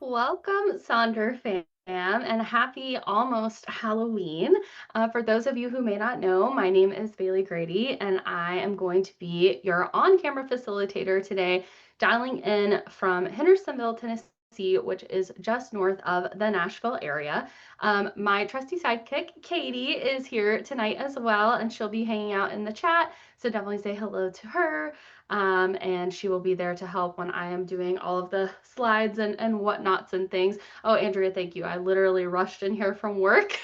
Welcome, Sonder fam, and happy almost Halloween. For those of you who may not know, my name is Bailey Grady, and I am going to be your on camera facilitator today, dialing in from Hendersonville, Tennessee, which is just north of the Nashville area. My trusty sidekick, Katie, is here tonight as well, and she'll be hanging out in the chat. So definitely say hello to her. And she will be there to help when I am doing all of the slides and whatnots and things. Oh, Andrea, thank you. I literally rushed in here from work.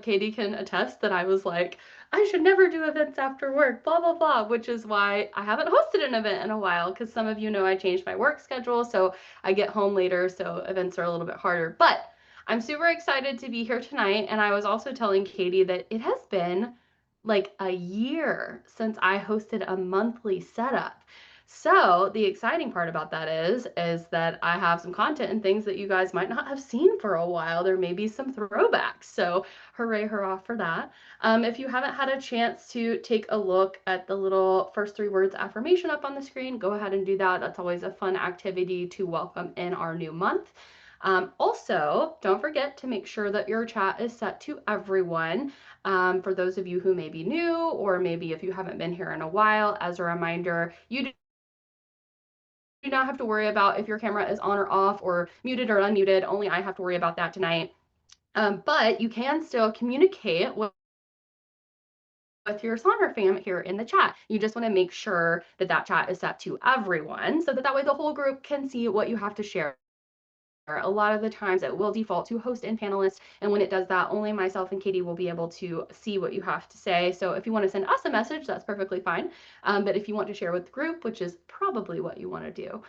Katie can attest that I was like, I should never do events after work, blah, blah, blah, which is why I haven't hosted an event in a while, because some of you know I changed my work schedule, so I get home later, so events are a little bit harder. But I'm super excited to be here tonight, and I was also telling Katie that it has been like a year since I hosted a monthly setup. So the exciting part about that is that I have some content and things that you guys might not have seen for a while. There may be some throwbacks. So hooray, hurrah for that. If you haven't had a chance to take a look at the little first three words affirmation up on the screen, go ahead and do that. That's always a fun activity to welcome in our new month. Also, don't forget to make sure that your chat is set to everyone. For those of you who may be new, or maybe if you haven't been here in a while, as a reminder, you do not have to worry about if your camera is on or off or muted or unmuted. Only I have to worry about that tonight. But you can still communicate with your Sonder fam here in the chat. You just want to make sure that that chat is set to everyone so that that way the whole group can see what you have to share. A lot of the times it will default to host and panelist, and when it does that, only myself and Katie will be able to see what you have to say. So if you want to send us a message, that's perfectly fine. But if you want to share with the group, which is probably what you want to do,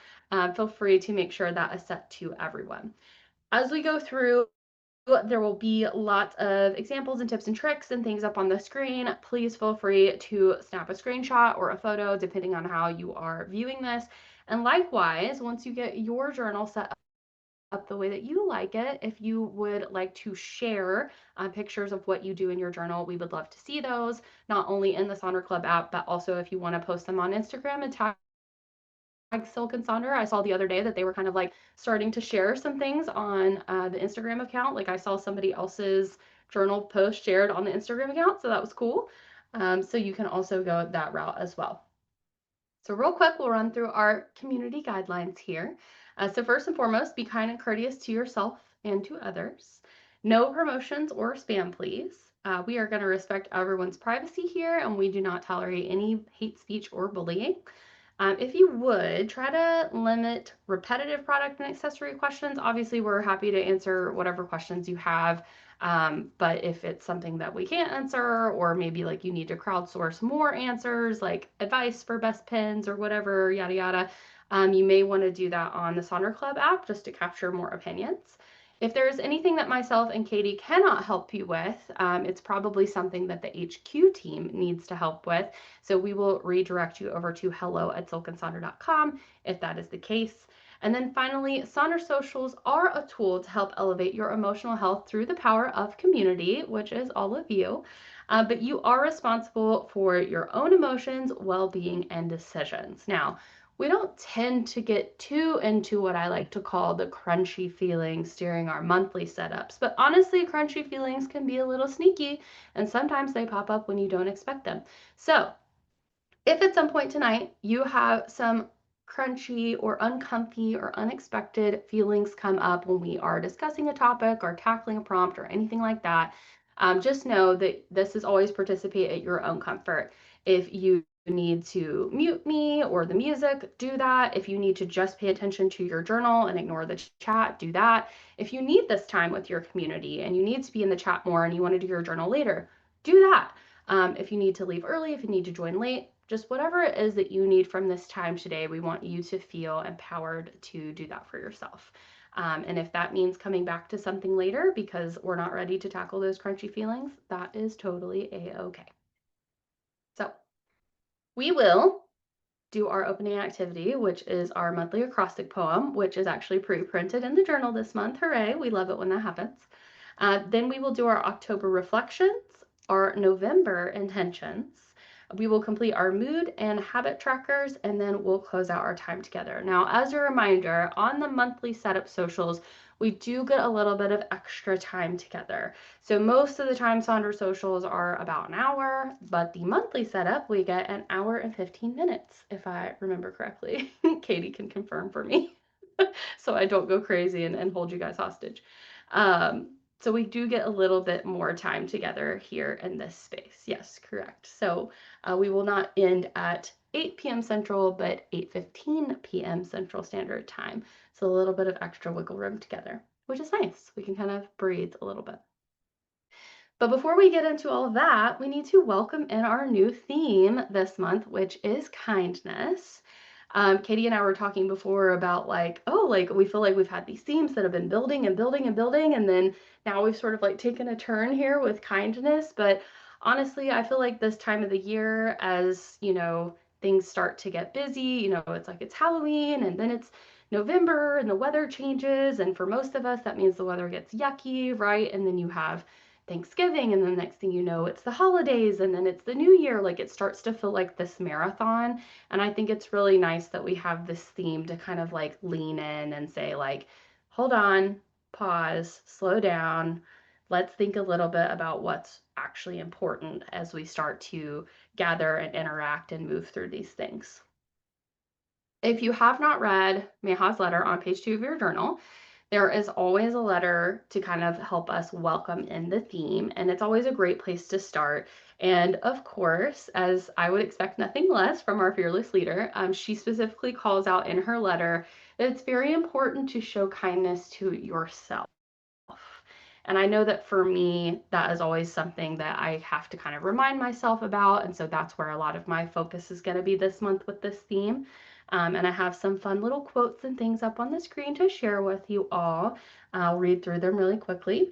feel free to make sure that is set to everyone. As we go through, there will be lots of examples and tips and tricks and things up on the screen. Please feel free to snap a screenshot or a photo, depending on how you are viewing this. And likewise, once you get your journal set up the way that you like it, if you would like to share pictures of what you do in your journal, we would love to see those, not only in the Sonder Club app, but also if you want to post them on Instagram and tag Silk and Sonder. I saw the other day that they were kind of like starting to share some things on the Instagram account. Like I saw somebody else's journal post shared on the Instagram account, so that was cool. So you can also go that route as well. So real quick, we'll run through our community guidelines here. So first and foremost, be kind and courteous to yourself and to others. No promotions or spam, please. We are going to respect everyone's privacy here, and we do not tolerate any hate speech or bullying. If you would, try to limit repetitive product and accessory questions. Obviously, we're happy to answer whatever questions you have. But if it's something that we can't answer, or maybe like you need to crowdsource more answers, like advice for best pins or whatever, yada yada, you may want to do that on the Sonder Club app just to capture more opinions. If there's anything that myself and Katie cannot help you with, it's probably something that the HQ team needs to help with. So we will redirect you over to hello@silkandsonder.com if that is the case. And then finally, Sonder Socials are a tool to help elevate your emotional health through the power of community, which is all of you. But you are responsible for your own emotions, well-being, and decisions. Now, we don't tend to get too into what I like to call the crunchy feelings during our monthly setups, but honestly, crunchy feelings can be a little sneaky, and sometimes they pop up when you don't expect them. So if at some point tonight you have some crunchy or uncomfy or unexpected feelings come up when we are discussing a topic or tackling a prompt or anything like that, just know that this is always participate at your own comfort. If you need to mute me or the music, do that. If you need to just pay attention to your journal and ignore the chat, do that. If you need this time with your community and you need to be in the chat more and you want to do your journal later, do that. If you need to leave early, if you need to join late, just whatever it is that you need from this time today, we want you to feel empowered to do that for yourself. And if that means coming back to something later because we're not ready to tackle those crunchy feelings, that is totally a-okay. So we will do our opening activity, which is our monthly acrostic poem, which is actually pre-printed in the journal this month. Hooray, we love it when that happens. Then we will do our October reflections, our November intentions, We will complete our mood and habit trackers, and then we'll close out our time together. Now, as a reminder, on the monthly setup socials, we do get a little bit of extra time together. So most of the time, Sonder socials are about an hour, but the monthly setup, we get an hour and 15 minutes, if I remember correctly. Katie can confirm for me. So I don't go crazy and hold you guys hostage. So we do get a little bit more time together here in this space. Yes, correct. So we will not end at 8 p.m. Central, but 8:15 p.m. Central Standard Time. So a little bit of extra wiggle room together, which is nice. We can kind of breathe a little bit. But before we get into all of that, we need to welcome in our new theme this month, which is kindness. Katie and I were talking before about like, oh, like we feel like we've had these themes that have been building and building and building, and then now we've sort of like taken a turn here with kindness. But honestly, I feel like this time of the year, as you know, things start to get busy, it's like it's Halloween and then it's November and the weather changes. And for most of us, that means the weather gets yucky, right? And then you have Thanksgiving, and then the next thing you know, it's the holidays, and then it's the new year. Like it starts to feel like this marathon. And I think it's really nice that we have this theme to kind of like lean in and say, like, hold on, pause, slow down. Let's think a little bit about what's actually important as we start to gather and interact and move through these things. If you have not read Meha's letter on page 2 of your journal, there is always a letter to kind of help us welcome in the theme, and it's always a great place to start. And of course, as I would expect nothing less from our fearless leader, she specifically calls out in her letter that it's very important to show kindness to yourself. And I know that for me, that is always something that I have to kind of remind myself about. And so that's where a lot of my focus is going to be this month with this theme. And I have some fun little quotes and things up on the screen to share with you all. I'll read through them really quickly.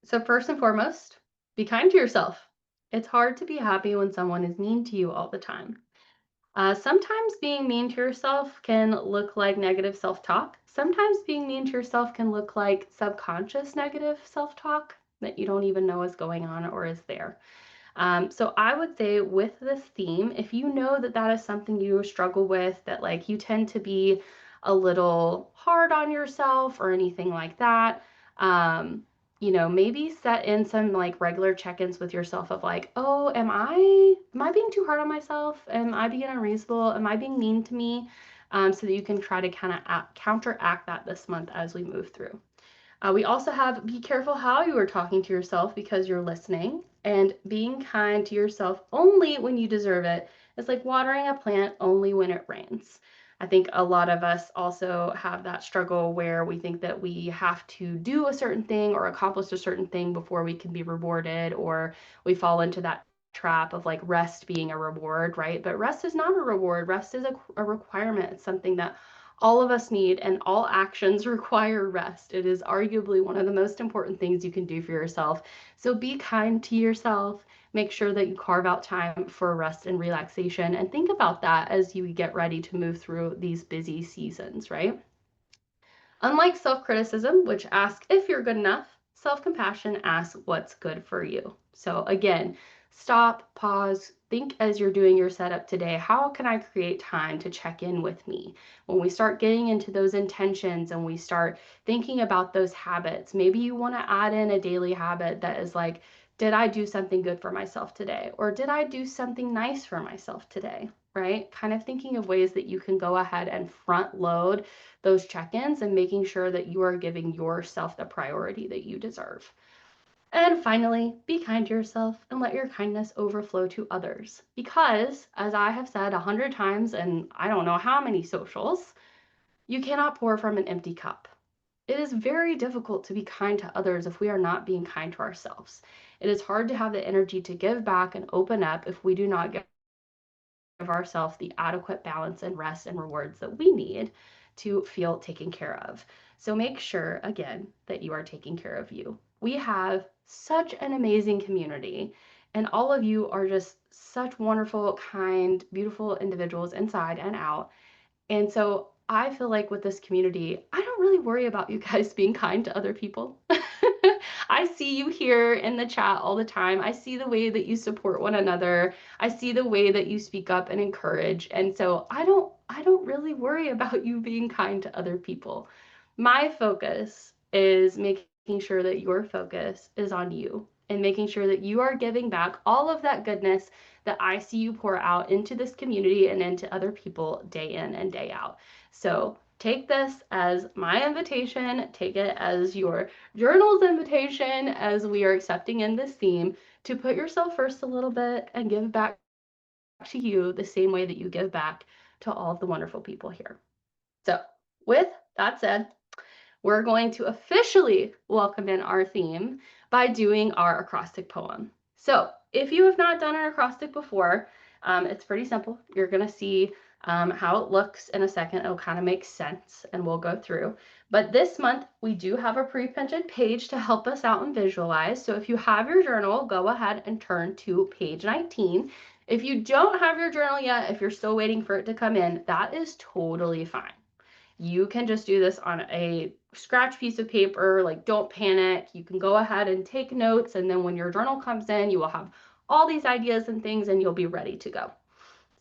So, first and foremost, be kind to yourself. It's hard to be happy when someone is mean to you all the time. Sometimes being mean to yourself can look like negative self talk. Sometimes being mean to yourself can look like subconscious negative self talk that you don't even know is going on or is there. So I would say with this theme, if you know that that is something you struggle with, that like you tend to be a little hard on yourself or anything like that, maybe set in some like regular check-ins with yourself of like, oh, am I being too hard on myself? Am I being unreasonable? Am I being mean to me? So that you can try to kind of counteract that this month as we move through. We also have be careful how you are talking to yourself because you're listening, and being kind to yourself only when you deserve it is like watering a plant only when it rains. I think a lot of us also have that struggle where we think that we have to do a certain thing or accomplish a certain thing before we can be rewarded, or we fall into that trap of like rest being a reward, right? But rest is not a reward. Rest is a requirement. It's something that all of us need, and all actions require rest. It is arguably one of the most important things you can do for yourself. So be kind to yourself. Make sure that you carve out time for rest and relaxation, and think about that as you get ready to move through these busy seasons, right? Unlike self-criticism, which asks if you're good enough, self-compassion asks what's good for you. So again, stop, pause, think as you're doing your setup today, how can I create time to check in with me? When we start getting into those intentions and we start thinking about those habits, maybe you want to add in a daily habit that is like, did I do something good for myself today? Or did I do something nice for myself today? Right? Kind of thinking of ways that you can go ahead and front load those check-ins and making sure that you are giving yourself the priority that you deserve. And finally, be kind to yourself and let your kindness overflow to others. Because, as I have said 100 times and I don't know how many socials, you cannot pour from an empty cup. It is very difficult to be kind to others if we are not being kind to ourselves. It is hard to have the energy to give back and open up if we do not give ourselves the adequate balance and rest and rewards that we need to feel taken care of. So make sure, again, that you are taking care of you. We have such an amazing community, and all of you are just such wonderful, kind, beautiful individuals inside and out. And so I feel like with this community, I don't really worry about you guys being kind to other people. I see you here in the chat all the time. I see the way that you support one another. I see the way that you speak up and encourage. And so I don't really worry about you being kind to other people. My focus is making sure that your focus is on you and making sure that you are giving back all of that goodness that I see you pour out into this community and into other people day in and day out. So take this as my invitation, take it as your journal's invitation as we are accepting in this theme to put yourself first a little bit and give back to you the same way that you give back to all of the wonderful people here. So with that said, we're going to officially welcome in our theme by doing our acrostic poem. So if you have not done an acrostic before, it's pretty simple. You're going to see how it looks in a second. It'll kind of make sense and we'll go through. But this month we do have a pre-printed page to help us out and visualize. So if you have your journal, go ahead and turn to page 19. If you don't have your journal yet, if you're still waiting for it to come in, that is totally fine. You can just do this on a scratch piece of paper, like don't panic. You can go ahead and take notes, and then when your journal comes in, you will have all these ideas and things and you'll be ready to go.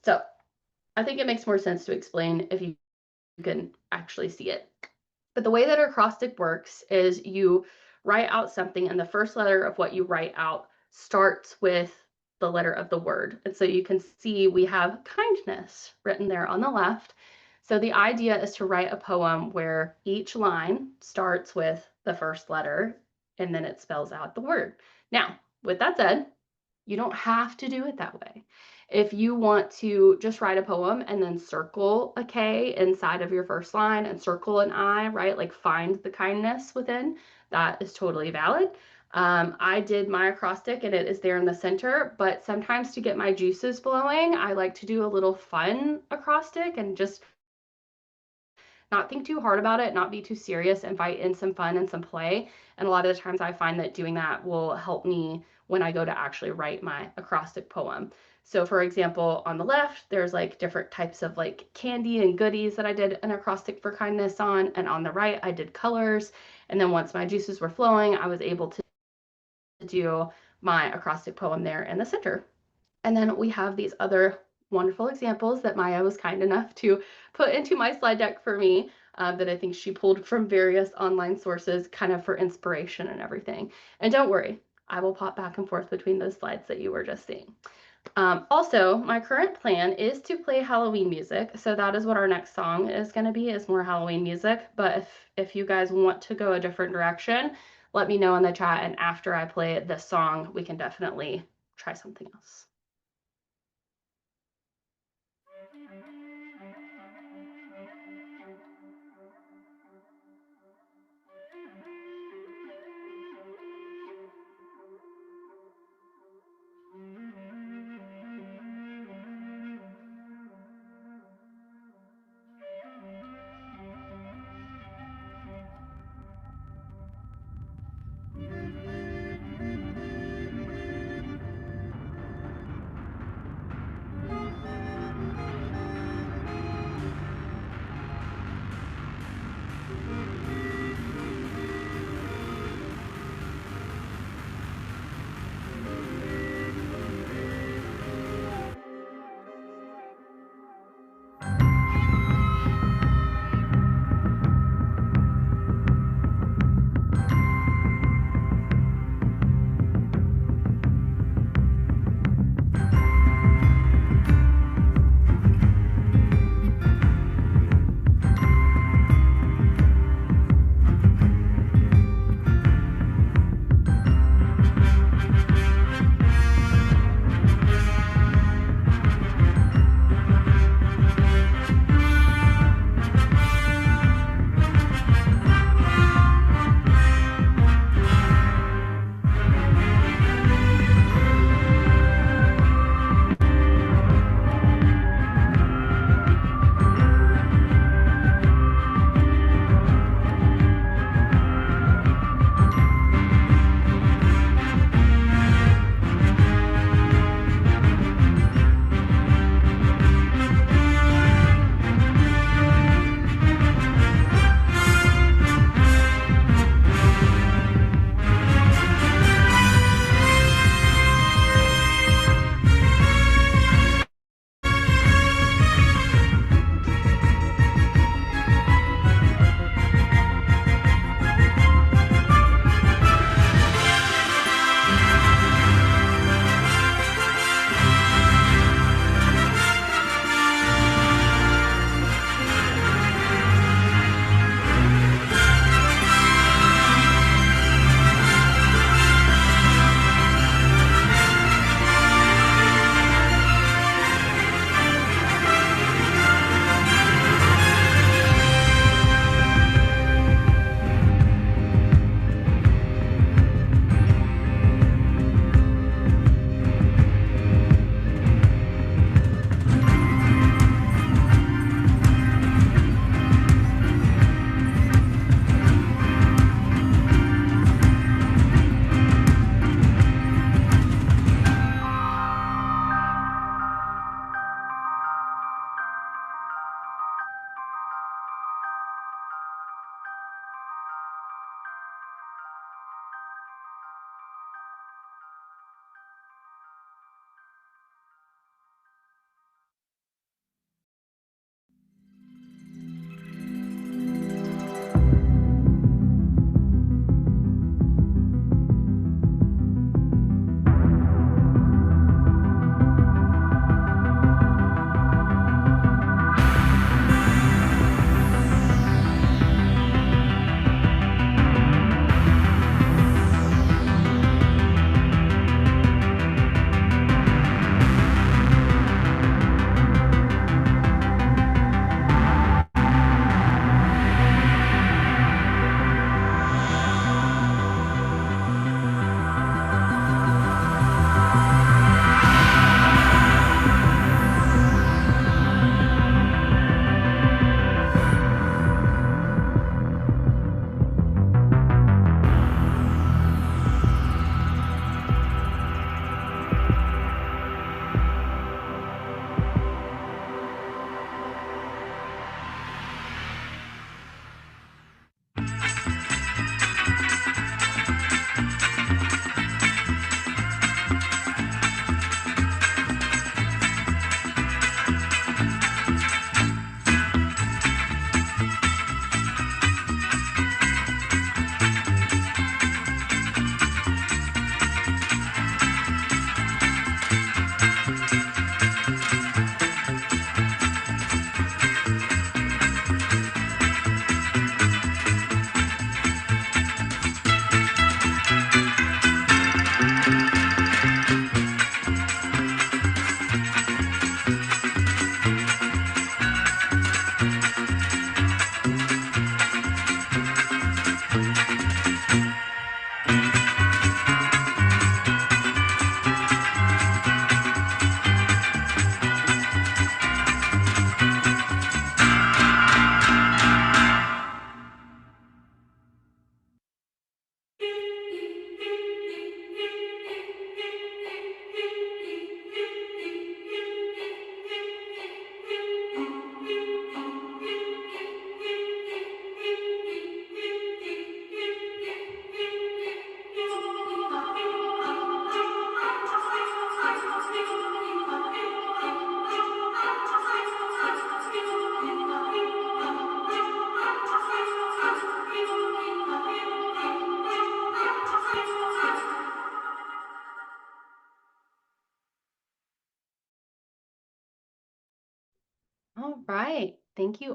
So I think it makes more sense to explain if you can actually see it. But the way that acrostic works is you write out something and the first letter of what you write out starts with the letter of the word. And so you can see we have kindness written there on the left. So the idea is to write a poem where each line starts with the first letter and then it spells out the word. Now, with that said, you don't have to do it that way. If you want to just write a poem and then circle a K inside of your first line and circle an I, right? Like find the kindness within, that is totally valid. I did my acrostic and it is there in the center, but sometimes to get my juices flowing, I like to do a little fun acrostic and just not think too hard about it, not be too serious, invite in some fun and some play. And a lot of the times I find that doing that will help me when I go to actually write my acrostic poem. So for example, on the left, there's like different types of like candy and goodies that I did an acrostic for kindness on. And on the right, I did colors. And then once my juices were flowing, I was able to do my acrostic poem there in the center. And then we have these other wonderful examples that Maya was kind enough to put into my slide deck for me that I think she pulled from various online sources kind of for inspiration and everything. And don't worry, I will pop back and forth between those slides that you were just seeing. Also, my current plan is to play Halloween music. So that is what our next song is going to be, is more Halloween music. But if you guys want to go a different direction, let me know in the chat. And after I play this song, we can definitely try something else.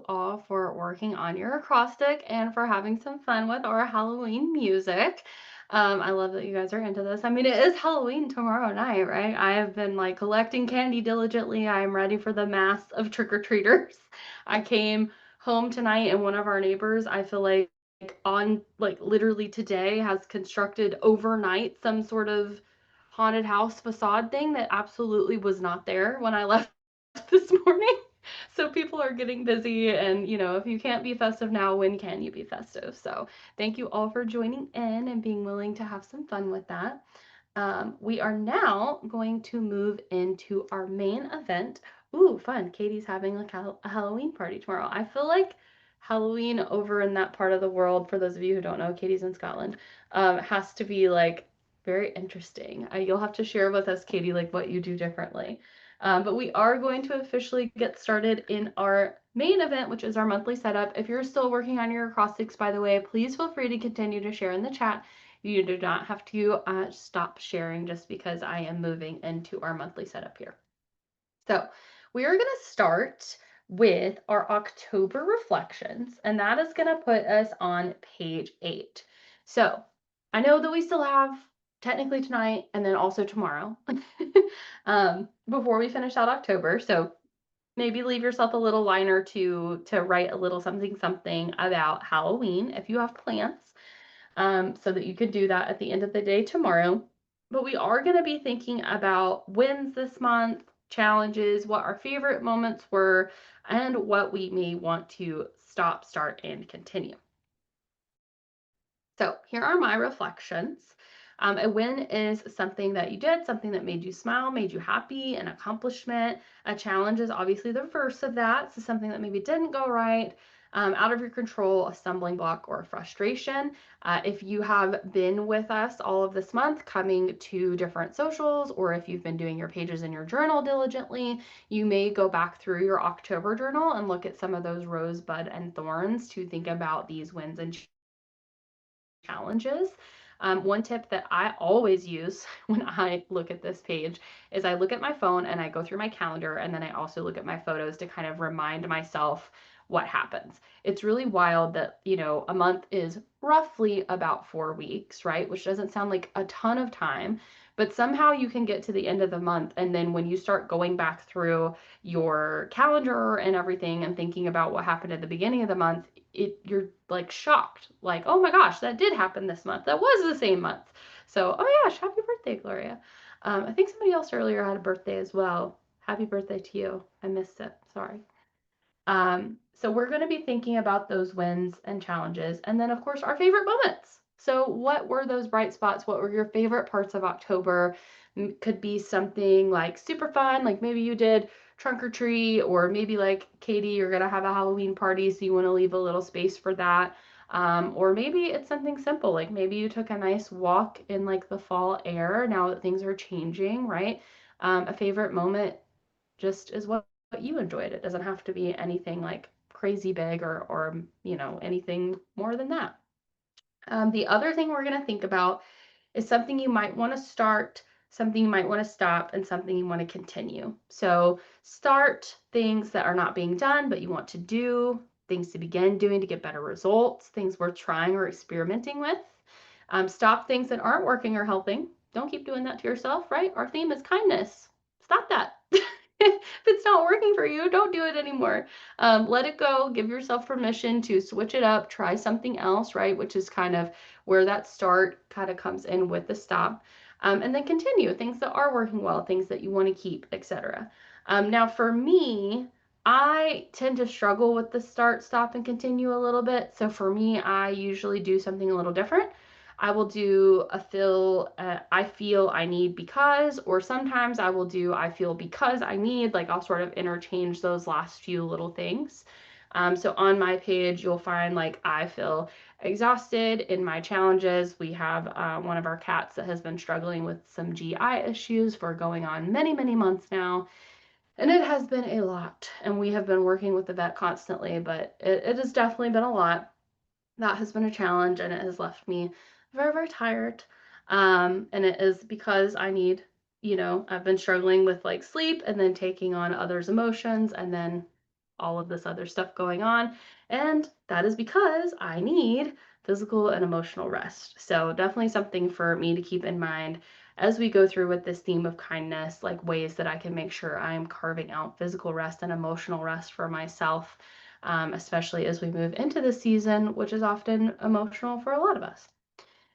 all for working on your acrostic and for having some fun with our Halloween music. I love that you guys are into this. I mean, it is Halloween tomorrow night, right? I have been like collecting candy diligently. I am ready for the mass of trick-or-treaters. I came home tonight and one of our neighbors, I feel like on like literally today has constructed overnight some sort of haunted house facade thing that absolutely was not there when I left this morning. So people are getting busy, and if you can't be festive now, when can you be festive? So thank you all for joining in and being willing to have some fun with that. We are now going to move into our main event. Ooh, fun. Katie's having like a Halloween party tomorrow. I feel like Halloween over in that part of the world, for those of you who don't know, Katie's in Scotland, has to be like very interesting. You'll have to share with us, Katie, like what you do differently. But we are going to officially get started in our main event, which is our monthly setup. If you're still working on your acrostics, by the way, please feel free to continue to share in the chat. You do not have to stop sharing just because I am moving into our monthly setup here. So we are going to start with our October reflections, and that is going to put us on page 8. So I know that we still have technically tonight and then also tomorrow before we finish out October. So maybe leave yourself a little liner to write a little something about Halloween if you have plans, so that you could do that at the end of the day tomorrow. But we are going to be thinking about wins this month, challenges, what our favorite moments were, and what we may want to stop, start, and continue. So here are my reflections. A win is something that you did, something that made you smile, made you happy, an accomplishment. A challenge is obviously the reverse of that. So something that maybe didn't go right, out of your control, a stumbling block, or a frustration. If you have been with us all of this month, coming to different socials, or if you've been doing your pages in your journal diligently, you may go back through your October journal and look at some of those rosebud and thorns to think about these wins and challenges. One tip that I always use when I look at this page is I look at my phone and I go through my calendar, and then I also look at my photos to kind of remind myself what happens. It's really wild that, a month is roughly about 4 weeks, right? Which doesn't sound like a ton of time, but somehow you can get to the end of the month, and then when you start going back through your calendar and everything and thinking about what happened at the beginning of the month, you're like shocked, like, oh my gosh, that did happen this month. That was the same month. So, oh my gosh, happy birthday, Gloria. I think somebody else earlier had a birthday as well. Happy birthday to you. I missed it. Sorry. So we're going to be thinking about those wins and challenges, and then of course our favorite moments. So what were those bright spots? What were your favorite parts of October? Could be something like super fun, like maybe you did trunk or treat, or maybe like Katie, you're gonna have a Halloween party, so you want to leave a little space for that. Or maybe it's something simple, like maybe you took a nice walk in like the fall air now that things are changing, right? A favorite moment just is what you enjoyed. It doesn't have to be anything like crazy big or anything more than that. The other thing we're going to think about is something you might want to start, something you might want to stop, and something you want to continue. So start things that are not being done, but you want to do, things to begin doing to get better results, things worth trying or experimenting with. Stop things that aren't working or helping. Don't keep doing that to yourself, right? Our theme is kindness. Stop that. If it's not working for you, don't do it anymore. Let it go. Give yourself permission to switch it up, try something else, right? Which is kind of where that start kind of comes in with the stop. And then continue things that are working well, things that you want to keep, etc. Now, for me, I tend to struggle with the start, stop, and continue a little bit. So for me, I usually do something a little different. I will do a I feel I need because, or sometimes I will do I feel because I need, like I'll sort of interchange those last few little things. So on my page, you'll find like I feel exhausted. In my challenges, we have one of our cats that has been struggling with some GI issues for going on many, many months now. And it has been a lot. And we have been working with the vet constantly, but it has definitely been a lot. That has been a challenge, and it has left me very, very tired. And it is because I need, I've been struggling with like sleep and then taking on others' emotions and then all of this other stuff going on. And that is because I need physical and emotional rest. So, definitely something for me to keep in mind as we go through with this theme of kindness, like ways that I can make sure I'm carving out physical rest and emotional rest for myself, especially as we move into the season, which is often emotional for a lot of us.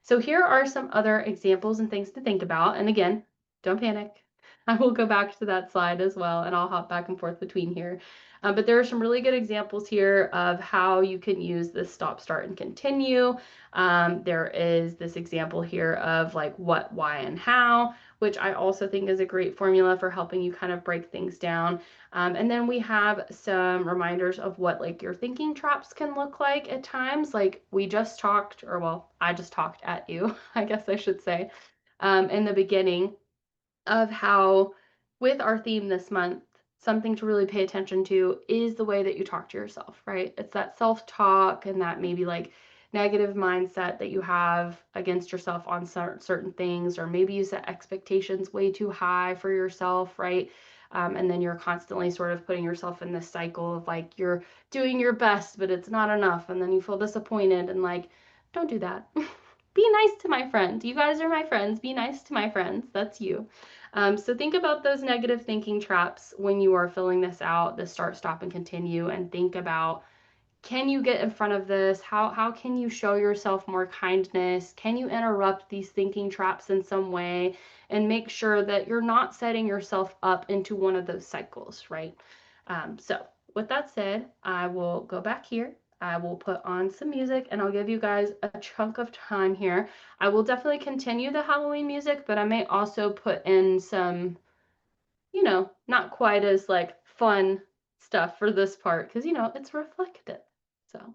So here are some other examples and things to think about. And again, don't panic. I will go back to that slide as well, and I'll hop back and forth between here. But there are some really good examples here of how you can use this stop, start, and continue. There is this example here of like what, why, and how, which I also think is a great formula for helping you kind of break things down. And then we have some reminders of what like your thinking traps can look like at times. Like we just talked, or well, I just talked at you, I guess I should say, in the beginning of how, with our theme this month, something to really pay attention to is the way that you talk to yourself, right? It's that self talk and that maybe like negative mindset that you have against yourself on certain things, or maybe you set expectations way too high for yourself, right? And then you're constantly sort of putting yourself in this cycle of like you're doing your best, but it's not enough. And then you feel disappointed and like, don't do that. Be nice to my friend. You guys are my friends. Be nice to my friends. That's you. So think about those negative thinking traps when you are filling this out, the start, stop, and continue, and think about, can you get in front of this? How can you show yourself more kindness? Can you interrupt these thinking traps in some way and make sure that you're not setting yourself up into one of those cycles, right? So with that said, I will go back here. I will put on some music and I'll give you guys a chunk of time here. I will definitely continue the Halloween music, but I may also put in some, not quite as like fun stuff for this part because, it's reflective. So.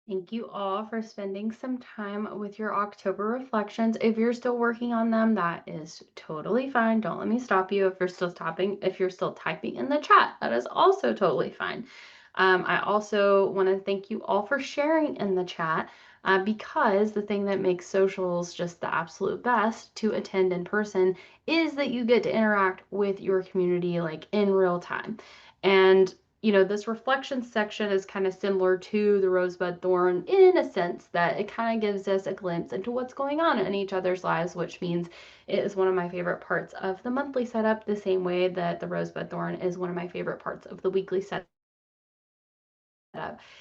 Thank you all for spending some time with your October reflections. If you're still working on them, that is totally fine. Don't let me stop you. If you're still typing in the chat, that is also totally fine. I also want to thank you all for sharing in the chat, because the thing that makes socials just the absolute best to attend in person is that you get to interact with your community like in real time. And this reflection section is kind of similar to the rosebud thorn in a sense that it kind of gives us a glimpse into what's going on in each other's lives, which means it is one of my favorite parts of the monthly setup, the same way that the rosebud thorn is one of my favorite parts of the weekly setup,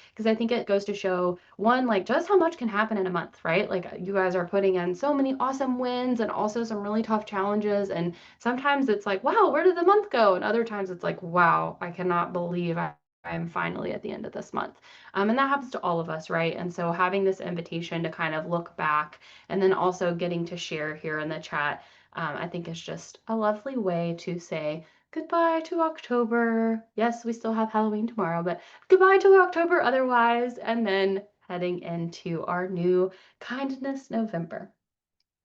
because I think it goes to show one, like just how much can happen in a month, right? Like you guys are putting in so many awesome wins and also some really tough challenges. And sometimes it's like, wow, where did the month go? And other times it's like, wow, I cannot believe I'm finally at the end of this month. And that happens to all of us, right? And so having this invitation to kind of look back and then also getting to share here in the chat, I think is just a lovely way to say, goodbye to October. Yes, we still have Halloween tomorrow, but goodbye to October otherwise, and then heading into our new Kindness November.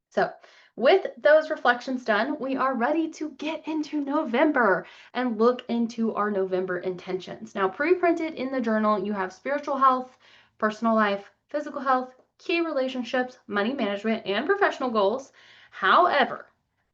So, with those reflections done, we are ready to get into November and look into our November intentions. Now, pre-printed in the journal, you have spiritual health, personal life, physical health, key relationships, money management, and professional goals. However,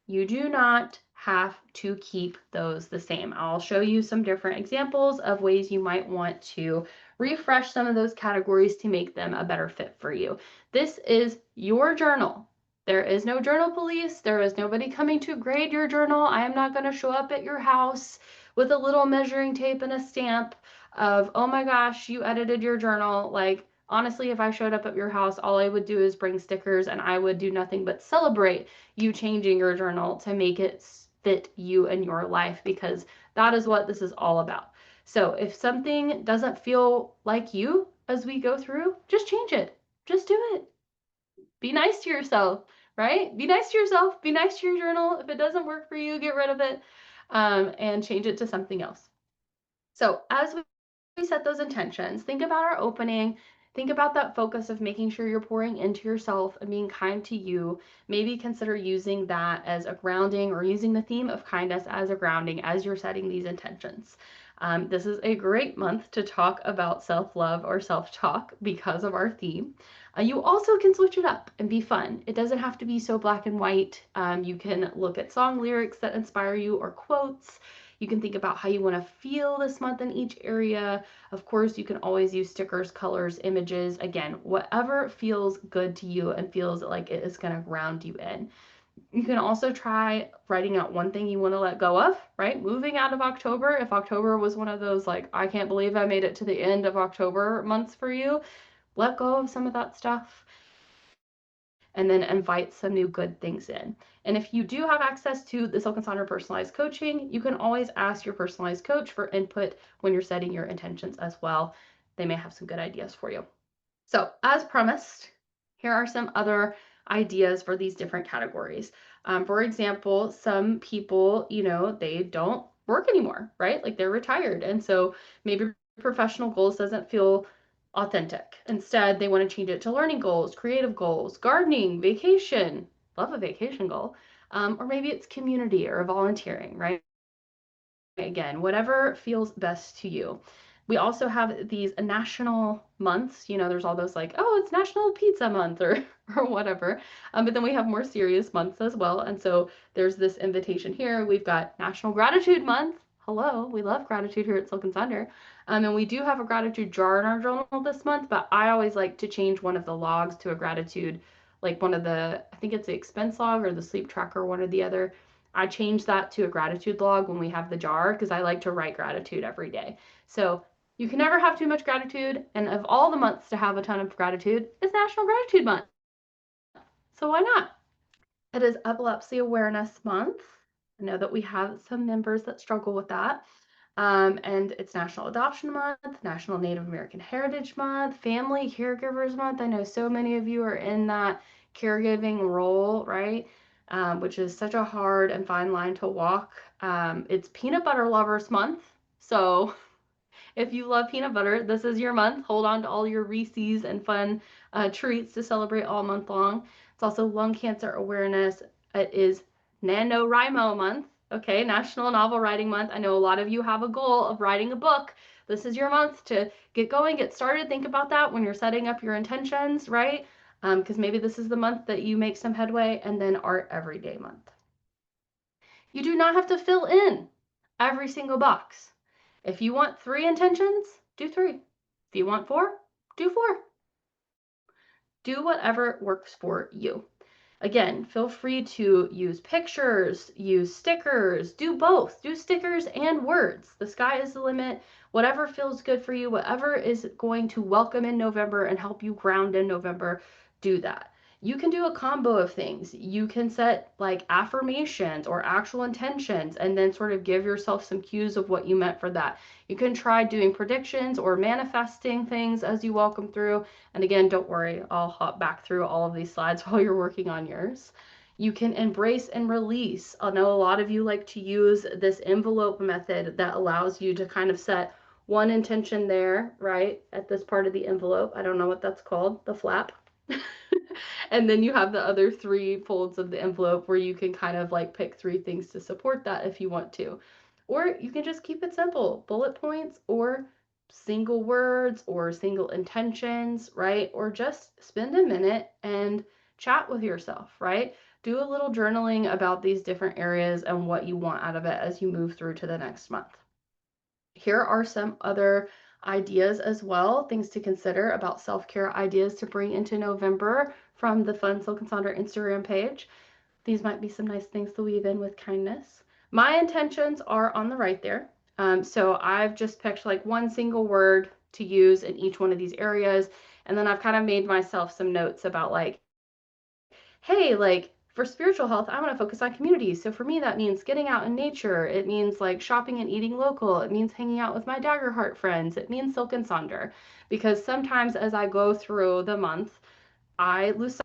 you do not have to keep those the same. I'll show you some different examples of ways you might want to refresh some of those categories to make them a better fit for you. This is your journal. There is no journal police. There is nobody coming to grade your journal. I am not going to show up at your house with a little measuring tape and a stamp of, oh my gosh, you edited your journal. Like, honestly, if I showed up at your house, all I would do is bring stickers and I would do nothing but celebrate you changing your journal to make it fit you and your life, because that is what this is all about. So if something doesn't feel like you as we go through, just change it. Just do it. Be nice to yourself, right? Be nice to yourself. Be nice to your journal. If it doesn't work for you, get rid of it, and change it to something else. So as we set those intentions, think about our opening. Think about that focus of making sure you're pouring into yourself and being kind to you. Maybe consider using that as a grounding, or using the theme of kindness as a grounding as you're setting these intentions. This is a great month to talk about self-love or self-talk because of our theme. You also can switch it up and be fun. It doesn't have to be so black and white. You can look at song lyrics that inspire you or quotes. You can think about how you want to feel this month in each area. Of course, you can always use stickers, colors, images. Again, whatever feels good to you and feels like it is going to ground you in. You can also try writing out one thing you want to let go of, right? Moving out of October. If October was one of those, like, I can't believe I made it to the end of October months for you, let go of some of that stuff and then invite some new good things in. And if you do have access to the Silk and Sonder personalized coaching, you can always ask your personalized coach for input when you're setting your intentions as well. They may have some good ideas for you. So, as promised, here are some other ideas for these different categories. For example, some people, they don't work anymore, right? Like they're retired. And so maybe professional goals doesn't feel authentic. Instead, they want to change it to learning goals, creative goals, gardening, vacation. Love a vacation goal. Or maybe it's community or volunteering, right? Again, whatever feels best to you. We also have these national months. There's all those like, oh, it's National Pizza Month or or whatever. But then we have more serious months as well. And so there's this invitation here. We've got National Gratitude Month. Hello, we love gratitude here at Silk and Sonder. And we do have a gratitude jar in our journal this month, but I always like to change one of the logs to a gratitude, like one of the, I think it's the expense log or the sleep tracker, one or the other. I change that to a gratitude log when we have the jar because I like to write gratitude every day. So you can never have too much gratitude, and of all the months to have a ton of gratitude, it's National Gratitude Month. So why not? It is Epilepsy Awareness Month. I know that we have some members that struggle with that. And it's National Adoption Month, National Native American Heritage Month, Family Caregivers Month. I know so many of you are in that caregiving role, right? Which is such a hard and fine line to walk. It's Peanut Butter Lovers Month. So If you love peanut butter, this is your month. Hold on to all your Reese's and fun treats to celebrate all month long. It's also Lung Cancer Awareness. It is NaNoWriMo month, okay, National Novel Writing Month. I know a lot of you have a goal of writing a book. This is your month to get going, get started. Think about that when you're setting up your intentions, right? Because maybe this is the month that you make some headway. And then Art Everyday month. You do not have to fill in every single box. If you want 3 intentions, do 3. If you want 4, do 4. Do whatever works for you. Again, feel free to use pictures, use stickers, do both. Do stickers and words. The sky is the limit. Whatever feels good for you, whatever is going to welcome in November and help you ground in November, do that. You can do a combo of things. You can set like affirmations or actual intentions and then sort of give yourself some cues of what you meant for that. You can try doing predictions or manifesting things as you walk them through. And again, don't worry, I'll hop back through all of these slides while you're working on yours. You can embrace and release. I know a lot of you like to use this envelope method that allows you to kind of set one intention there, right, at this part of the envelope. I don't know what that's called, the flap. And then you have the other 3 folds of the envelope where you can kind of like pick 3 things to support that if you want to. Or you can just keep it simple, bullet points or single words or single intentions, right? Or just spend a minute and chat with yourself, right? Do a little journaling about these different areas and what you want out of it as you move through to the next month. Here are some other ideas as well, things to consider about self-care ideas to bring into November from the Fun Silk and Sonder Instagram page. These might be some nice things to weave in with kindness. My intentions are on the right there. So I've just picked like one single word to use in each one of these areas. And then I've kind of made myself some notes about like, hey, like for spiritual health, I want to focus on community. So for me, that means getting out in nature. It means like shopping and eating local. It means hanging out with my Daggerheart friends. It means Silk and Sonder. Because sometimes as I go through the month, I lose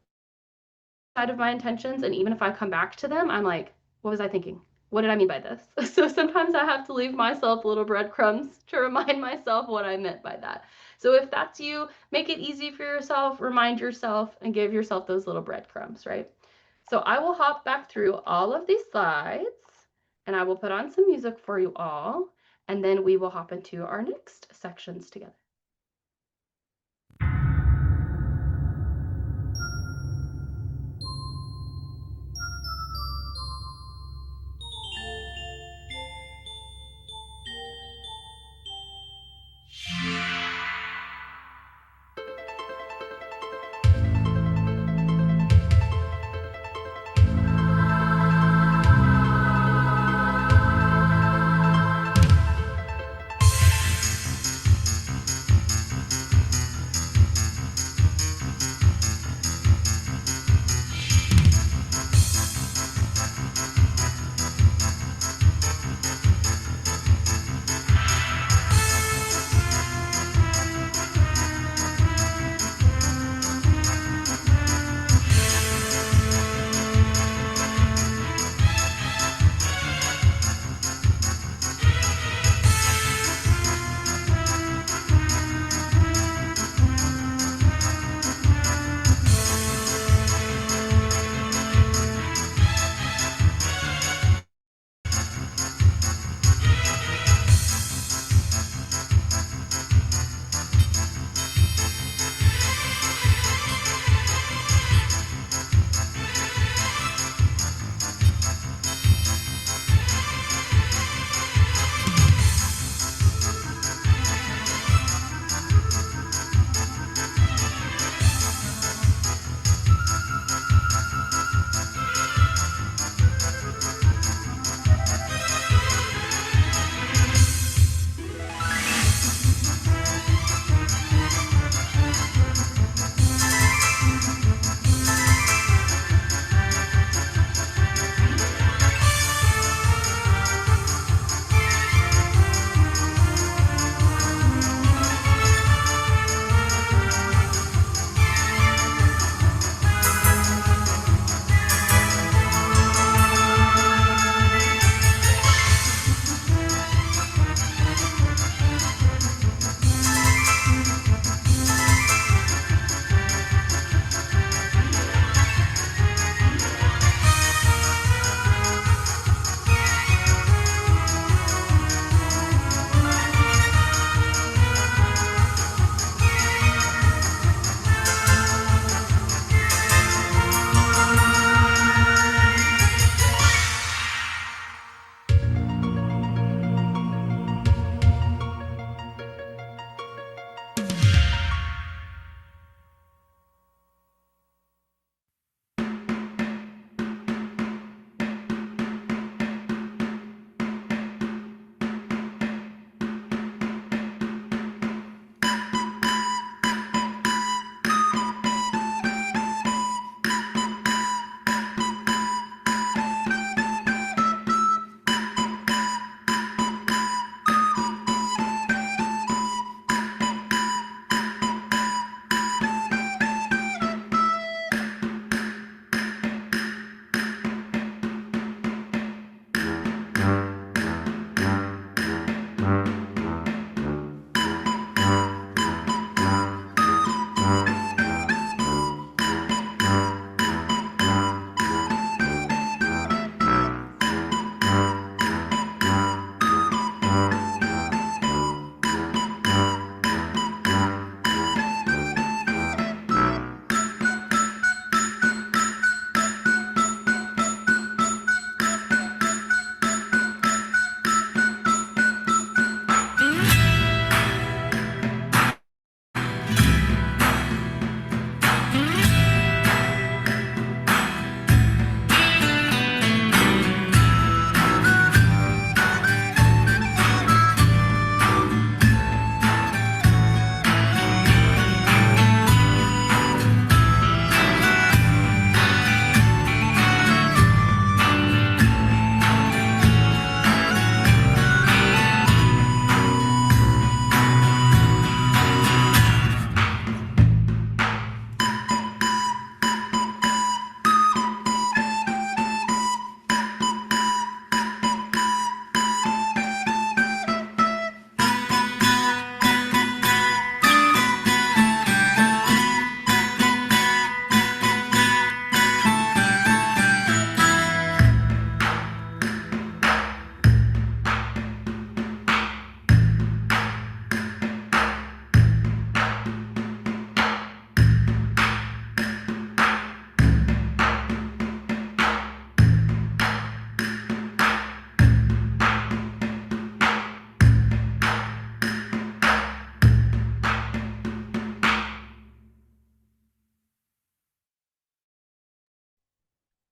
sight of my intentions. And even if I come back to them, I'm like, what was I thinking? What did I mean by this? So sometimes I have to leave myself little breadcrumbs to remind myself what I meant by that. So if that's you, make it easy for yourself, remind yourself, and give yourself those little breadcrumbs, right? So I will hop back through all of these slides and I will put on some music for you all, and then we will hop into our next sections together.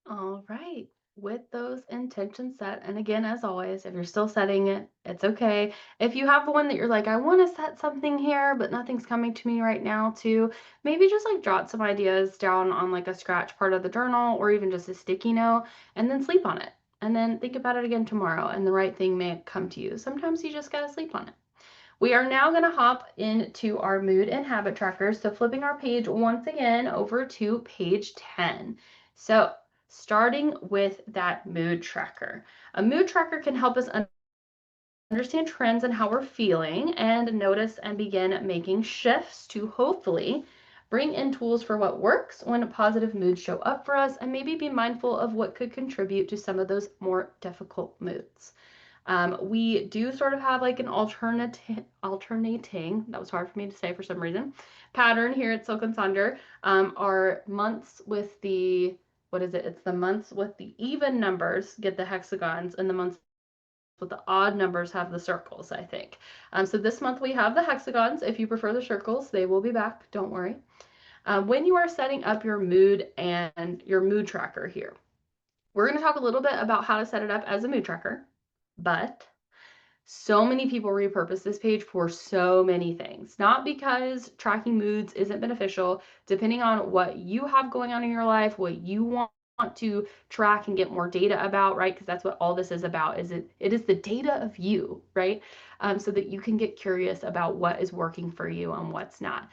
All right. With those intentions set, and again, as always, if you're still setting it, it's okay. If you have one that you're like, I want to set something here, but nothing's coming to me right now, too, maybe just like jot some ideas down on like a scratch part of the journal or even just a sticky note and then sleep on it. And then think about it again tomorrow, and the right thing may come to you. Sometimes you just got to sleep on it. We are now going to hop into our mood and habit trackers. So flipping our page once again over to page 10. So starting with that mood tracker. A mood tracker can help us understand trends and how we're feeling and notice and begin making shifts to hopefully bring in tools for what works when positive moods show up for us and maybe be mindful of what could contribute to some of those more difficult moods. We do sort of have like an alternating, that was hard for me to say for some reason, pattern here at Silk and Sonder. Our months with the, what is it? It's the months with the even numbers get the hexagons, and the months with the odd numbers have the circles, I think. So this month we have the hexagons. If you prefer the circles, they will be back. Don't worry. When you are setting up your mood and your mood tracker here, we're going to talk a little bit about how to set it up as a mood tracker, but so many people repurpose this page for so many things, not because tracking moods isn't beneficial, depending on what you have going on in your life, what you want to track and get more data about, right? Because that's what all this is about, is it is the data of you, right? So that you can get curious about what is working for you and what's not.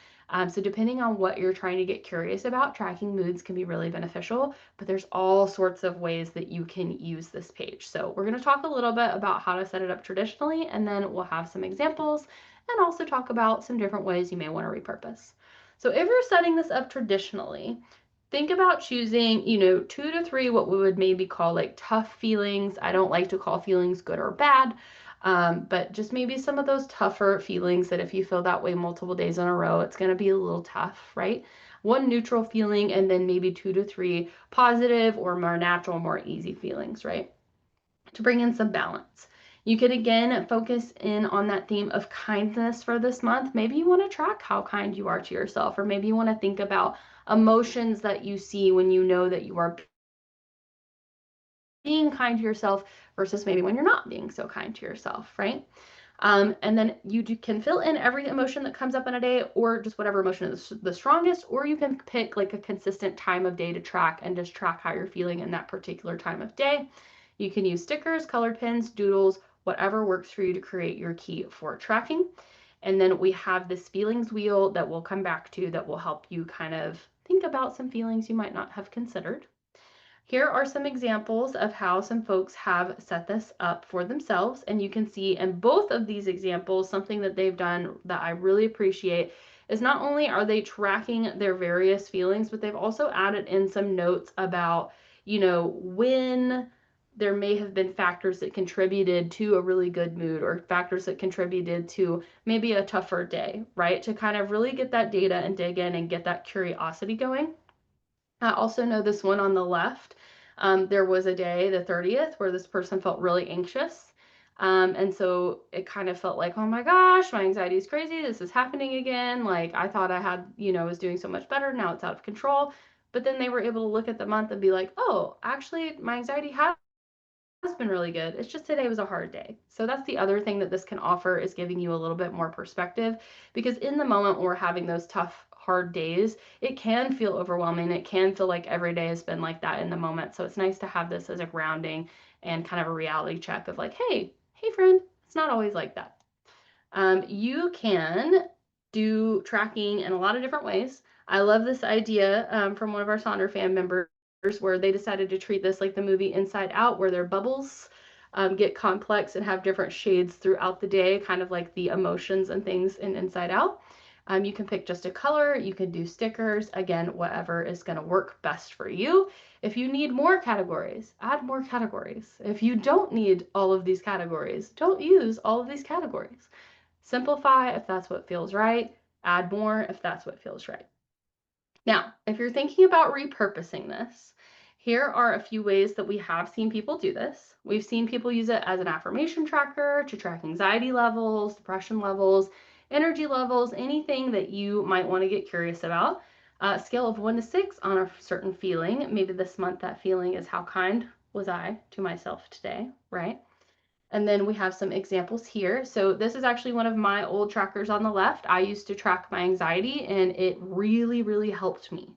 So depending on what you're trying to get curious about, tracking moods can be really beneficial, but there's all sorts of ways that you can use this page. So we're going to talk a little bit about how to set it up traditionally, and then we'll have some examples and also talk about some different ways you may want to repurpose. So if you're setting this up traditionally, think about choosing, 2 to 3 what we would maybe call like tough feelings. I don't like to call feelings good or bad, but just maybe some of those tougher feelings that if you feel that way multiple days in a row, it's going to be a little tough, right? One neutral feeling, and then maybe 2 to 3 positive or more natural, more easy feelings, right? To bring in some balance. You could again focus in on that theme of kindness for this month. Maybe you want to track how kind you are to yourself, or maybe you want to think about emotions that you see when you know that you are being kind to yourself versus maybe when you're not being so kind to yourself, right? And then you can fill in every emotion that comes up in a day, or just whatever emotion is the strongest, or you can pick like a consistent time of day to track and just track how you're feeling in that particular time of day. You can use stickers, colored pins, doodles, whatever works for you to create your key for tracking. And then we have this feelings wheel that we'll come back to that will help you kind of think about some feelings you might not have considered. Here are some examples of how some folks have set this up for themselves, and you can see in both of these examples something that they've done that I really appreciate is not only are they tracking their various feelings, but they've also added in some notes about, when there may have been factors that contributed to a really good mood or factors that contributed to maybe a tougher day, right? To kind of really get that data and dig in and get that curiosity going. I also know this one on the left. There was a day, the 30th, where this person felt really anxious. And so it kind of felt like, oh my gosh, my anxiety is crazy. This is happening again. Like I thought I had, was doing so much better. Now it's out of control. But then they were able to look at the month and be like, oh, actually, my anxiety has been really good. It's just today was a hard day. So that's the other thing that this can offer, is giving you a little bit more perspective, because in the moment when we're having those tough, hard days, it can feel overwhelming. It can feel like every day has been like that in the moment. So it's nice to have this as a grounding and kind of a reality check of like, hey friend, it's not always like that. You can do tracking in a lot of different ways. I love this idea from one of our Sonder fan members, where they decided to treat this like the movie Inside Out, where their bubbles get complex and have different shades throughout the day, kind of like the emotions and things in Inside Out. You can pick just a color, you can do stickers, again, whatever is going to work best for you. If you need more categories, add more categories. If you don't need all of these categories, don't use all of these categories. Simplify if that's what feels right, add more if that's what feels right. Now, if you're thinking about repurposing this, here are a few ways that we have seen people do this. We've seen people use it as an affirmation tracker to track anxiety levels, depression levels, energy levels, anything that you might want to get curious about. Scale of 1 to 6 on a certain feeling. Maybe this month that feeling is how kind was I to myself today, right? And then we have some examples here. So this is actually one of my old trackers on the left. I used to track my anxiety and it really, really helped me.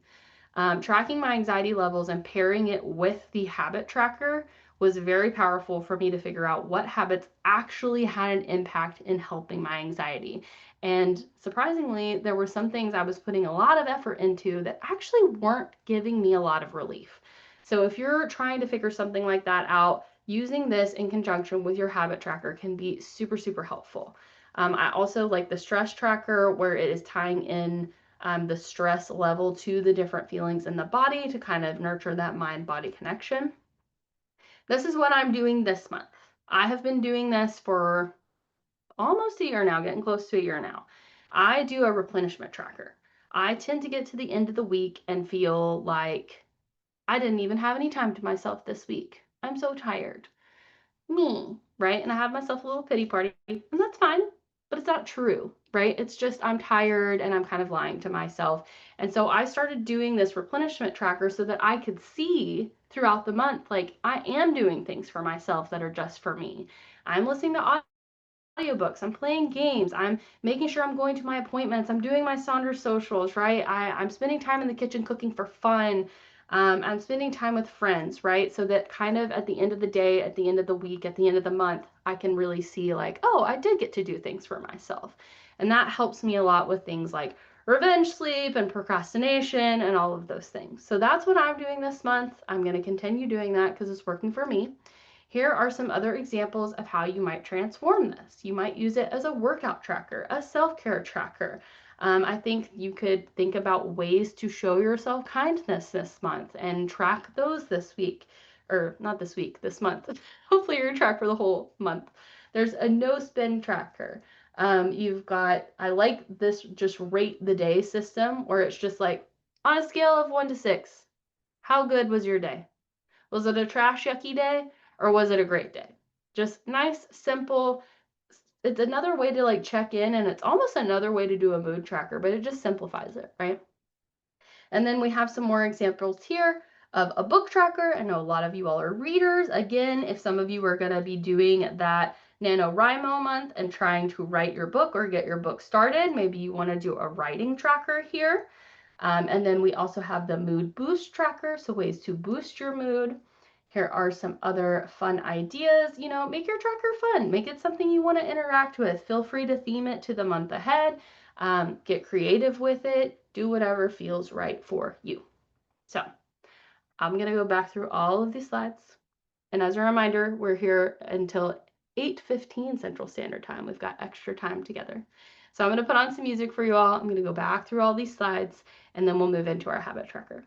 Tracking my anxiety levels and pairing it with the habit tracker was very powerful for me to figure out what habits actually had an impact in helping my anxiety. And surprisingly, there were some things I was putting a lot of effort into that actually weren't giving me a lot of relief. So if you're trying to figure something like that out, using this in conjunction with your habit tracker can be super, super helpful. I also like the stress tracker where it is tying in the stress level to the different feelings in the body to kind of nurture that mind-body connection. This is what I'm doing this month. I have been doing this for almost a year now, getting close to a year now. I do a replenishment tracker. I tend to get to the end of the week and feel like I didn't even have any time to myself this week. I'm so tired. Me, right? And I have myself a little pity party, and that's fine, but it's not true, right? It's just I'm tired and I'm kind of lying to myself. And so I started doing this replenishment tracker so that I could see throughout the month, like I am doing things for myself that are just for me. I'm listening to audiobooks, I'm playing games, I'm making sure I'm going to my appointments, I'm doing my Sonder socials, right? I'm spending time in the kitchen cooking for fun. I'm spending time with friends, right? So that kind of at the end of the day, at the end of the week, at the end of the month, I can really see like, oh, I did get to do things for myself. And that helps me a lot with things like revenge sleep and procrastination and all of those things. So that's what I'm doing this month. I'm going to continue doing that because it's working for me. Here are some other examples of how you might transform this. You might use it as a workout tracker, a self-care tracker. I think you could think about ways to show yourself kindness this month and track those this week, or not this week, this month. Hopefully you're on track for the whole month. There's a no spin tracker. You've got, I like this just rate the day system where it's just like on a scale of 1 to 6, how good was your day? Was it a trash yucky day or was it a great day? Just nice, simple. It's another way to like check in and it's almost another way to do a mood tracker, but it just simplifies it, right? And then we have some more examples here of a book tracker. I know a lot of you all are readers. Again, if some of you are going to be doing that NaNoWriMo month and trying to write your book or get your book started, maybe you want to do a writing tracker here. And then we also have the mood boost tracker, so ways to boost your mood. Here are some other fun ideas. You know, make your tracker fun. Make it something you want to interact with. Feel free to theme it to the month ahead. Get creative with it. Do whatever feels right for you. So I'm going to go back through all of these slides. And as a reminder, we're here until 8:15 Central Standard Time. We've got extra time together. So I'm going to put on some music for you all. I'm going to go back through all these slides, and then we'll move into our habit tracker.